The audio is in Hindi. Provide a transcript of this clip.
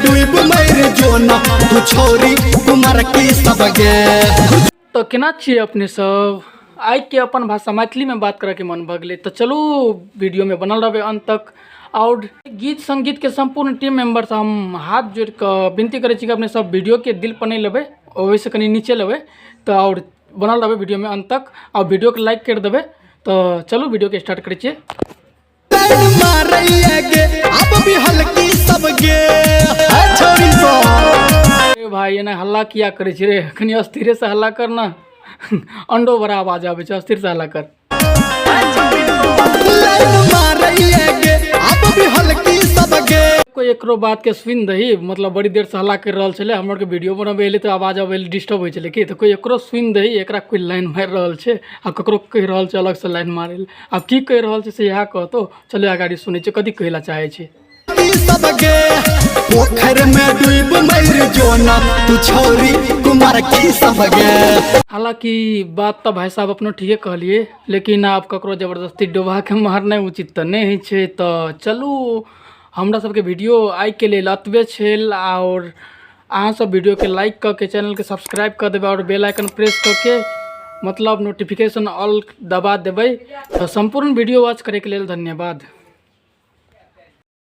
डूब मर जो ना तू छोरी कुमार की सब गे। तो केना छिए अपने सब आई के अपन भाषा मैथिली में बात करे के मन भगले। तो चलू वीडियो में बनल रहे अंत तक। और गीत संगीत के संपूर्ण टीम मेंबर से हम हाथ जोड़ कर विनती करे कि अपने सब वीडियो के दिल पर नहीं लेवे और वैसे कहीं नीचे लेवे। तो और बनल रहे वीडियो में अंत तक और वीडियो के लाइक कर देवे। तो चलो वीडियो के स्टार्ट करिए। भाई एना हल्ला किया करे रे, कनी अस्थिरे से हल्ला करना। अंडो बड़ा आवाज आवे छै, अस्थिर से हल्ला कर। कोई एकरो बात के सुन दही, मतलब बड़ी देर से हल्ला कर रहल छले, हमर के वीडियो बनबे एले तो आवाज आवे डिस्टर्ब होय छले कि। तो कोई एकरो सुन दही, एकरा कोई लाइन मार रहल छै आ ककरो कह रहल छै अलग से लाइन मारे। अब की कह रहल छै से यह कहतो, चलो आगाड़ी सुनै छै कथि कहला चाहे छै। पोखर में डूब मर जो ना तू छोरी कुमार की सब गे। हालांकि बात तो भाई साहब अपनो ठीके कहलिए, लेकिन आप ककरो जबरदस्ती डुबा के मारना उचित तो नहीं है। तो चलू हमरा सबके वीडियो आई के लिए अतबे छल। और अहाँ सब वीडियो के लाइक करके चैनल के सब्सक्राइब कर देवे और बेल आइकन प्रेस करके मतलब नोटिफिकेशन ऑल दबा देवे। तो संपूर्ण वीडियो वॉच करे के लिए धन्यवाद।